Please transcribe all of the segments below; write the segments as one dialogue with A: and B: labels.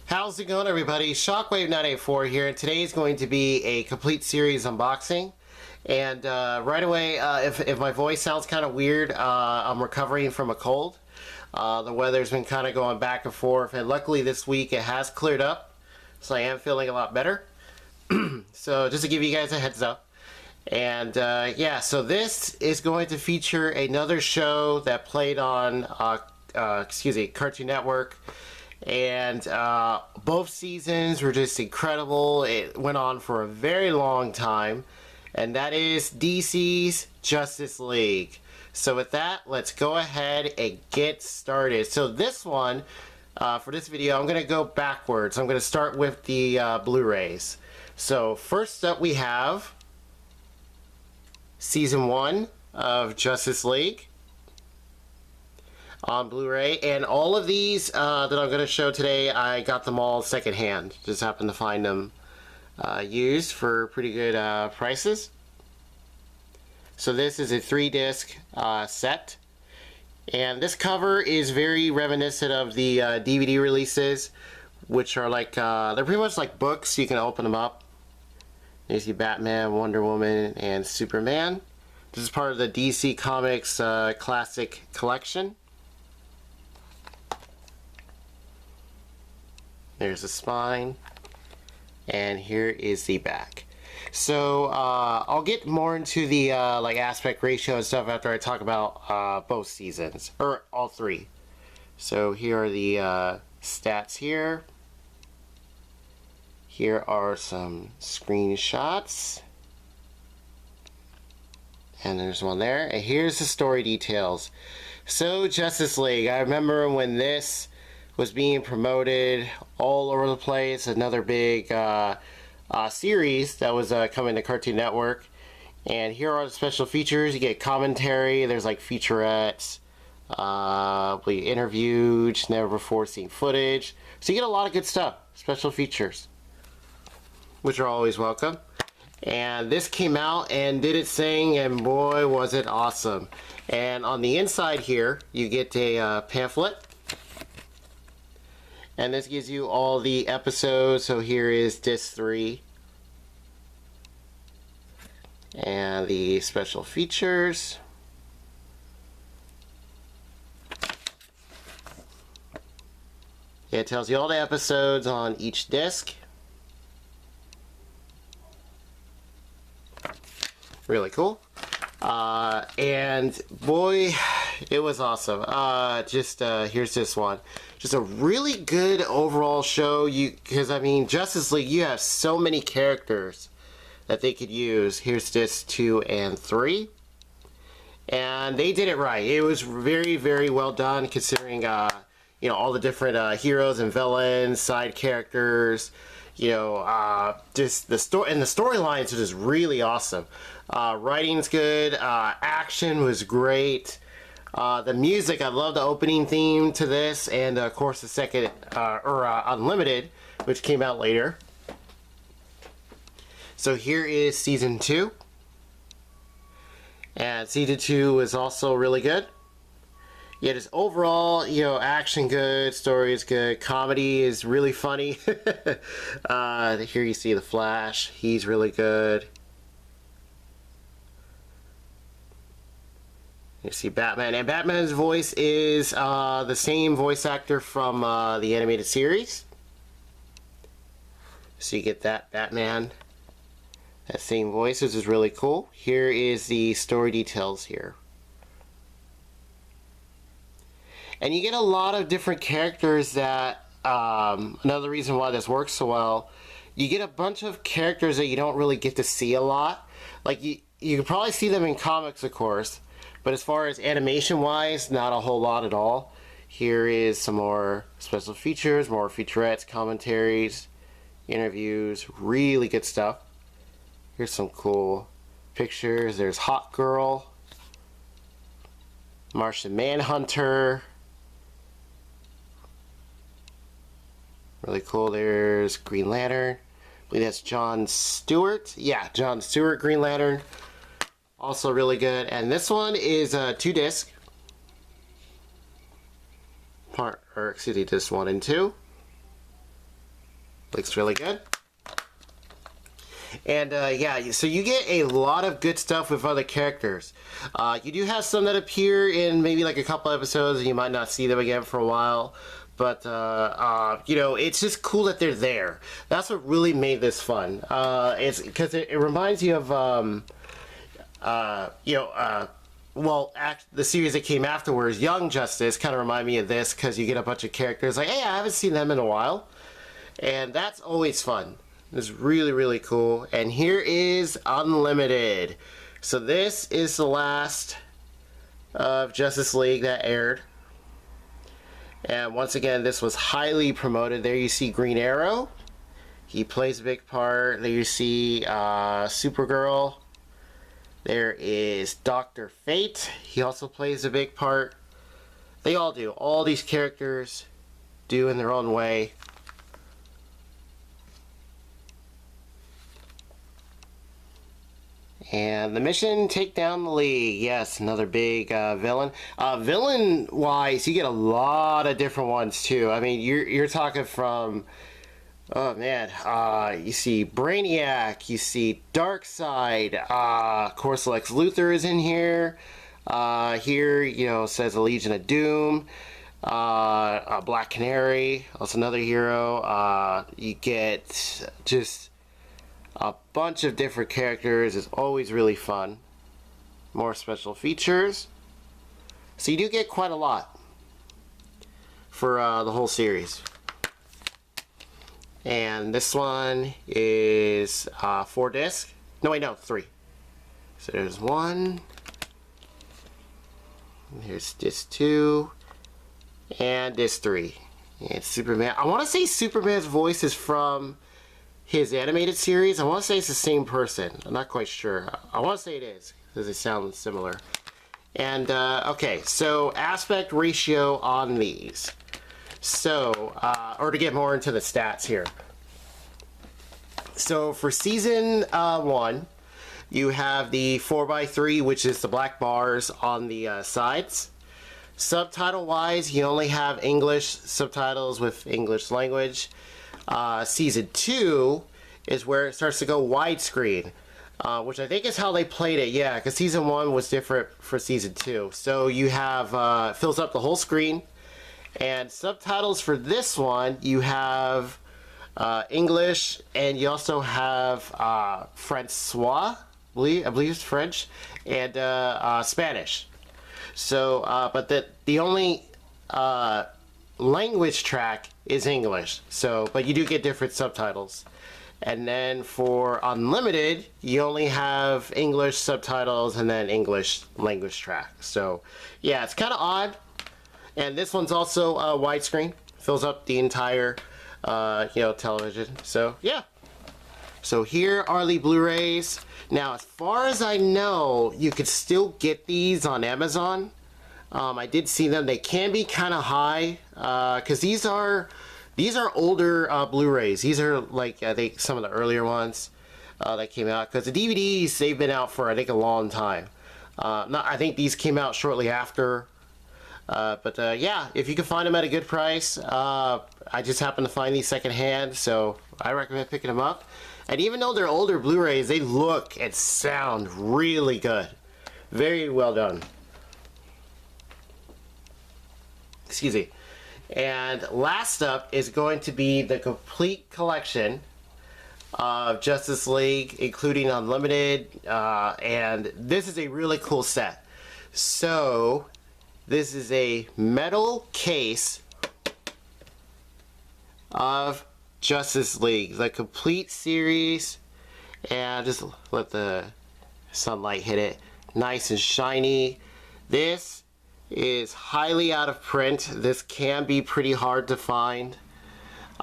A: How's it going, everybody? Shockwave984 here, and today is going to be a complete series unboxing. And right away, if my voice sounds kind of weird, I'm recovering from a cold. The weather's been kind of going back and forth, and luckily this week it has cleared up, so I am feeling a lot better. So just to give you guys a heads up. And yeah, so this is going to feature another show that played on Cartoon Network. And both seasons were just incredible. It went on for a very long time, and that is DC's Justice League. So with that, let's go ahead and get started. So this one, for this video, I'm going to go backwards. I'm going to start with the Blu-rays. So first up we have Season 1 of Justice League on Blu-ray, and all of these that I'm going to show today, I got them all secondhand. Just happened to find them used for pretty good prices. So this is a 3-disc set, and this cover is very reminiscent of the DVD releases, which are like they're pretty much like books. You can open them up. You see Batman, Wonder Woman, and Superman. This is part of the DC Comics Classic Collection. There's the spine, and here is the back. So I'll get more into the like aspect ratio and stuff after I talk about both seasons, or all three. So here are the stats here. Here are some screenshots, and there's one there. And here's the story details. So Justice League, I remember when this was being promoted all over the place. Another big series that was coming to Cartoon Network. And here are the special features. You get commentary, there's like featurettes, we interviewed, never before seen footage. So you get a lot of good stuff, special features, which are always welcome. And this came out and did its thing, and boy was it awesome. And on the inside here, you get a pamphlet. And this gives you all the episodes. So here is disc 3. And the special features. It tells you all the episodes on each disc. Really cool. And boy, it was awesome. Here's this one. Just a really good overall show. Because I mean, Justice League, you have so many characters that they could use. Here's disc 2 and 3, and they did it right. It was very, very well done, considering you know, all the different heroes and villains, side characters. You know, just the story, and the storylines are just really awesome. Writing's good. Action was great. The music, I love the opening theme to this, and of course the second, Unlimited, which came out later. So here is Season 2. And Season 2 was also really good. Yeah, just overall, you know, action good, story is good, comedy is really funny. Here you see the Flash, he's really good. You see Batman, and Batman's voice is the same voice actor from the animated series. So you get that Batman, that same voice, which is really cool. Here is the story details here. And you get a lot of different characters that, another reason why this works so well, you get a bunch of characters that you don't really get to see a lot. Like, you can probably see them in comics, of course, but as far as animation-wise, not a whole lot at all. Here is some more special features, more featurettes, commentaries, interviews, really good stuff. Here's some cool pictures. There's Hawk Girl, Martian Manhunter. Really cool. There's Green Lantern. I believe that's John Stewart. Yeah, John Stewart, Green Lantern. Also really good. And this one is 2-disc. Disc 1 and 2. Looks really good. And yeah, so you get a lot of good stuff with other characters. You do have some that appear in maybe like a couple episodes, and you might not see them again for a while. But you know, it's just cool that they're there. That's what really made this fun. It's because it reminds you of you know, well, the series that came afterwards, Young Justice, kind of remind me of this because you get a bunch of characters like, hey, I haven't seen them in a while, and that's always fun. It's really, really cool. And here is Unlimited. So this is the last of Justice League that aired. And once again, this was highly promoted. There you see Green Arrow. He plays a big part. There you see Supergirl. There is Dr. Fate. He also plays a big part. They all do. All these characters do in their own way. And the mission, take down the League. Yes, another big villain. Villain-wise, you get a lot of different ones too. I mean, you're talking from, oh man, you see Brainiac, you see Darkseid. Of course, Lex Luthor is in here. Here, you know, says a Legion of Doom. Black Canary, also another hero. You get just a bunch of different characters. Is always really fun. More special features. So you do get quite a lot for the whole series. And this one is 4 discs. No, wait, no, 3. So there's 1. Here's disc 2. And disc 3. And Superman. I want to say Superman's voice is from his animated series. I want to say it's the same person. I'm not quite sure. I want to say it is, because it sounds similar. And, okay, so aspect ratio on these. So, or to get more into the stats here. So, for season 1, you have the 4x3, which is the black bars on the sides. Subtitle-wise, you only have English subtitles with English language. Season 2 is where it starts to go widescreen, which I think is how they played it. Yeah, because season 1 was different for season 2. So you have fills up the whole screen, and subtitles for this one you have English, and you also have Francois, I believe it's French, and Spanish. So, but the only language track is English. So, but you do get different subtitles. And then for Unlimited, you only have English subtitles and then English language track. So, yeah, it's kind of odd. And this one's also widescreen, fills up the entire, you know, television. So, yeah. So here are the Blu-rays. Now, as far as I know, you could still get these on Amazon. I did see them. They can be kind of high because these are older Blu-rays. These are like, I think, some of the earlier ones that came out. Because the DVDs, they've been out for, I think, a long time. I think these came out shortly after. But yeah, if you can find them at a good price, I just happened to find these secondhand, so I recommend picking them up. And even though they're older Blu-rays, they look and sound really good. Very well done. Excuse me. And last up is going to be the complete collection of Justice League, including Unlimited, and this is a really cool set. So, this is a metal case of Justice League, the complete series, and just let the sunlight hit it. Nice and shiny. This is highly out of print. This can be pretty hard to find.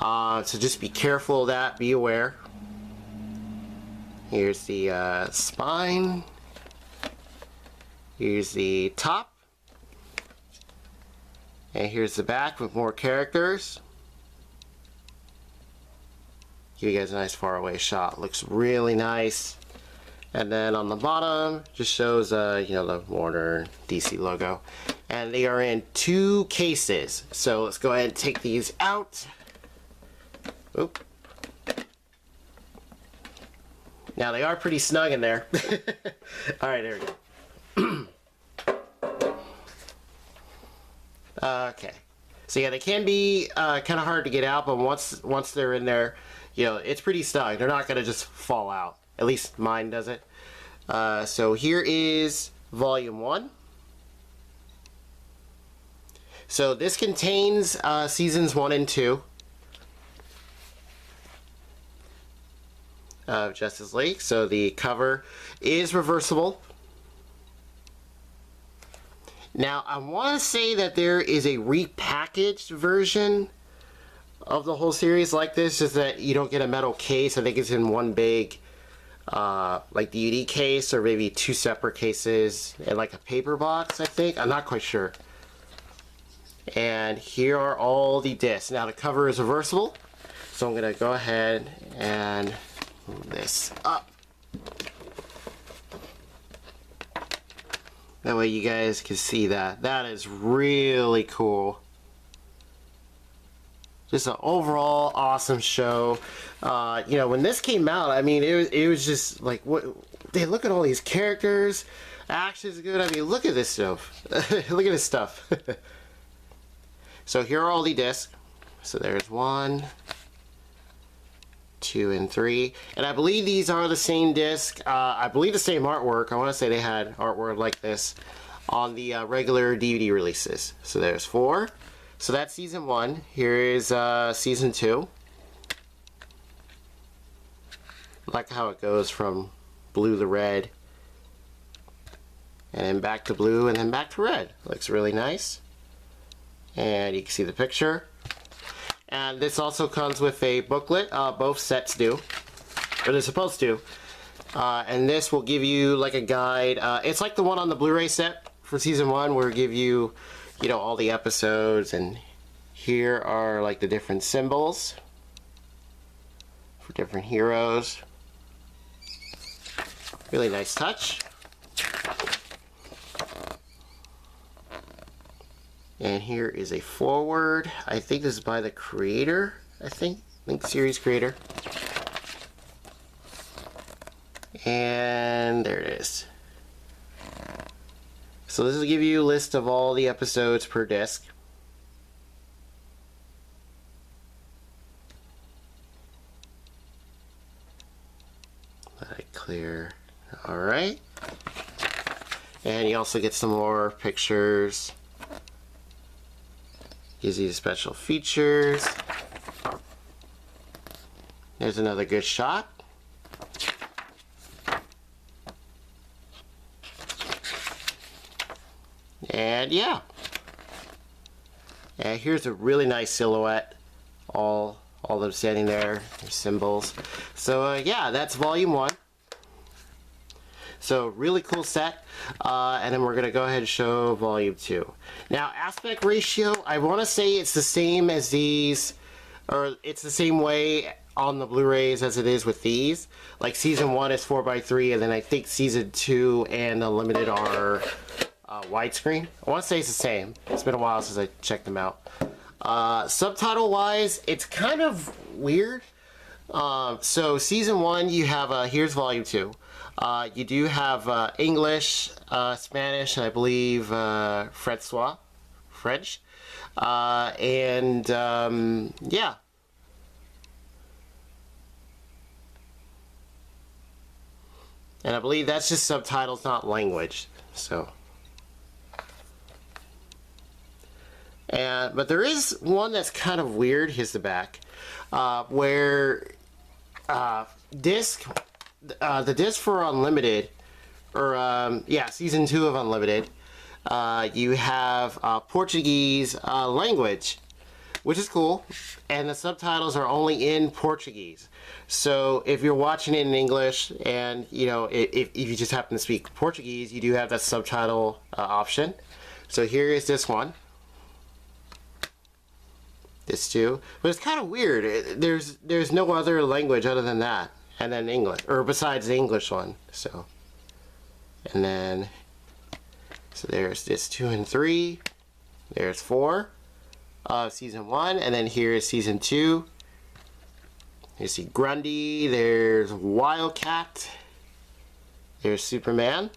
A: So just be careful of that, be aware. Here's the spine. Here's the top. And here's the back with more characters. Give you guys a nice far away shot. Looks really nice. And then on the bottom, just shows you know, the Warner DC logo. And they are in 2 cases. So let's go ahead and take these out. Oop. Now they are pretty snug in there. Alright, there we go. Okay. So yeah, they can be kind of hard to get out, but once they're in there, you know, it's pretty snug. They're not going to just fall out. At least mine doesn't. So here is volume 1. So this contains seasons 1 and 2 of Justice League. So the cover is reversible. Now I want to say that there is a repackaged version of the whole series like this, just that you don't get a metal case. I think it's in one big like DVD case, or maybe 2 separate cases and like a paper box, I think. I'm not quite sure. And here are all the discs. Now the cover is reversible, so I'm gonna go ahead and move this up. That way you guys can see that. That is really cool. Just an overall awesome show. You know, when this came out, I mean, it was just like, what? They look at all these characters. Action's good. I mean, look at this stuff. Look at this stuff. So here are all the discs. So there's 1, 2, and 3. And I believe these are the same disc. I believe the same artwork. I want to say they had artwork like this on the regular DVD releases. So there's 4. So that's season 1. Here is season 2. I like how it goes from blue to red, and then back to blue, and then back to red. Looks really nice. And you can see the picture. And this also comes with a booklet. Both sets do, or they're supposed to. And this will give you like a guide. It's like the one on the Blu-ray set for season 1, where it give you, you know, all the episodes, and here are like the different symbols for different heroes. Really nice touch. And here is a foreword. I think this is by the creator, I think series creator. And there it is. So this will give you a list of all the episodes per disc. Let it clear. Alright. And you also get some more pictures. Gives you the special features. There's another good shot. And yeah. And here's a really nice silhouette. All them standing there, their symbols. So yeah, that's volume 1. So really cool set. And then we're gonna go ahead and show volume 2. Now aspect ratio, I wanna say it's the same as these, or it's the same way on the Blu-rays as it is with these. Like season 1 is 4:3, and then I think season 2 and Unlimited are widescreen. I want to say it's the same. It's been a while since I checked them out. Subtitle wise, it's kind of weird. So season 1, you have here's volume 2. You do have English, Spanish, and I believe French. And yeah. And I believe that's just subtitles, not language. So. But there is one that's kind of weird. Here's the back, where the disc for Unlimited, or yeah, season 2 of Unlimited, you have Portuguese language, which is cool, and the subtitles are only in Portuguese. So if you're watching it in English, and you know, if you just happen to speak Portuguese, you do have that subtitle option. So here is this one. This too, but it's kind of weird. There's no other language other than that, and then English, or besides the English one. So, and then so there's this 2 and 3. There's 4 of season 1, and then here is season 2. You see Grundy, there's Wildcat, there's Superman.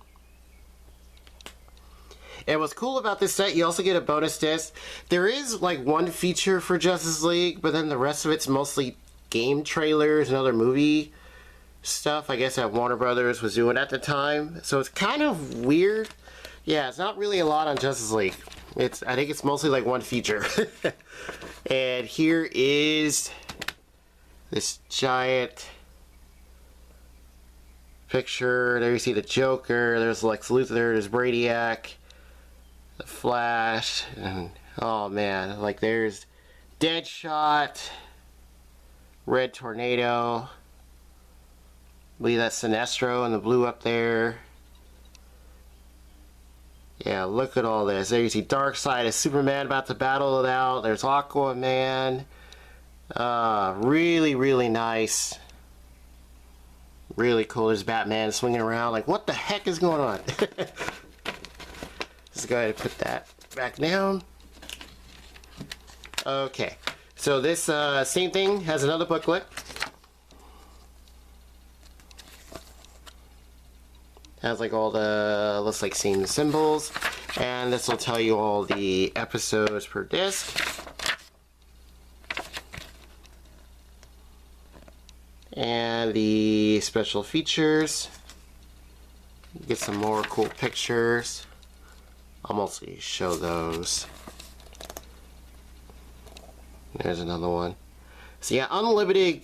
A: And what's cool about this set, you also get a bonus disc. There is like one feature for Justice League, but then the rest of it's mostly game trailers and other movie stuff, I guess, that Warner Brothers was doing at the time. So it's kind of weird. Yeah, it's not really a lot on Justice League. I think it's mostly like one feature. And here is this giant picture. There you see the Joker, there's Lex Luthor, there's Brainiac, the Flash, and oh man, like there's Deadshot, Red Tornado, I believe that's Sinestro in the blue up there. Yeah, look at all this. There you see Darkseid as Superman about to battle it out. There's Aquaman. Really, really nice. Really cool. There's Batman swinging around. Like, what the heck is going on? Just go ahead and put that back down. Okay. So this same thing has another booklet. Has like all the, looks like scene symbols. And this will tell you all the episodes per disc. And the special features. Get some more cool pictures. I'll mostly show those. There's another one. So yeah, Unlimited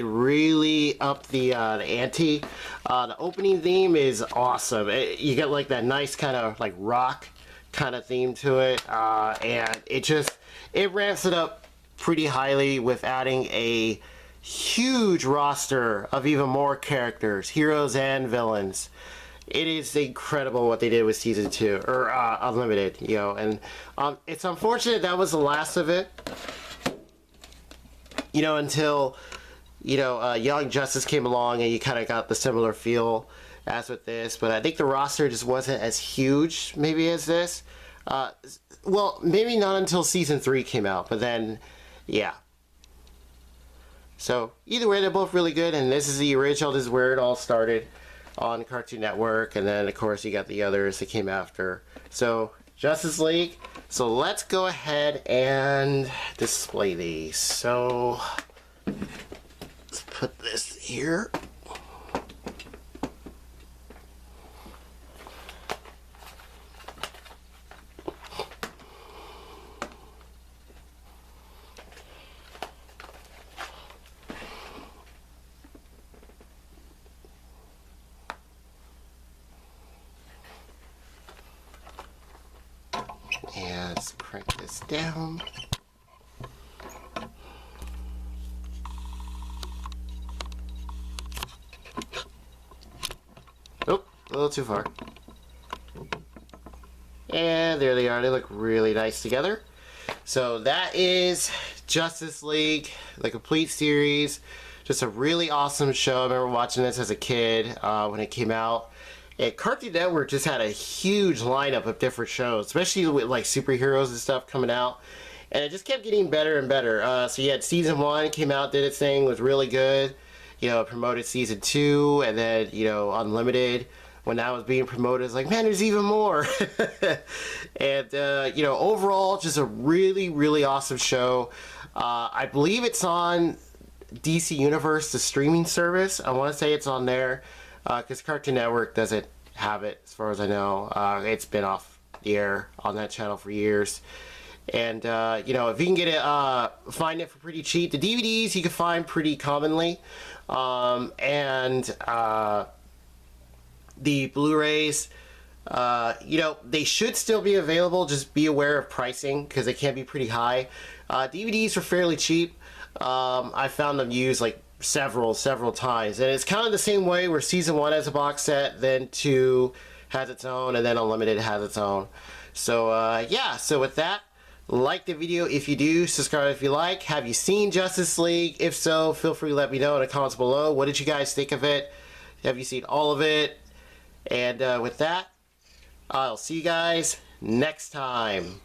A: really upped the ante. The opening theme is awesome. You get like that nice kind of like rock kind of theme to it, and it ramps it up pretty highly with adding a huge roster of even more characters, heroes and villains. It is incredible what they did with season 2 or Unlimited, you know, and it's unfortunate that was the last of it. You know, until, you know, Young Justice came along and you kind of got the similar feel as with this. But I think the roster just wasn't as huge, maybe, as this. Well, maybe not until Season 3 came out, but then, yeah. So, either way, they're both really good, and this is the original. This is where it all started on Cartoon Network, and then, of course, you got the others that came after. So, Justice League. So let's go ahead and display these. So let's put this here. And let's crank this down. Oh, a little too far. And there they are. They look really nice together. So that is Justice League, the complete series. Just a really awesome show. I remember watching this as a kid when it came out. And Cartoon Network just had a huge lineup of different shows, especially with like superheroes and stuff coming out. And it just kept getting better and better. So you had season 1 came out, did its thing, was really good. You know, promoted season 2, and then, you know, Unlimited, when that was being promoted, it's like, man, there's even more. And, you know, overall, just a really, really awesome show. I believe it's on DC Universe, the streaming service. I want to say it's on there. Because Cartoon Network doesn't have it, as far as I know. It's been off the air on that channel for years. And, you know, if you can get it, find it for pretty cheap. The DVDs you can find pretty commonly. And the Blu-rays, you know, they should still be available. Just be aware of pricing, because they can be pretty high. DVDs are fairly cheap. I found them used, like, several times, and it's kind of the same way where season 1 has a box set, then 2 has its own, and then Unlimited has its own. So yeah, so with that, like the video if you do, subscribe if you like. Have you seen Justice League? If so, feel free to let me know in the comments below. What did you guys think of it? Have you seen all of it? And with that, I'll see you guys next time.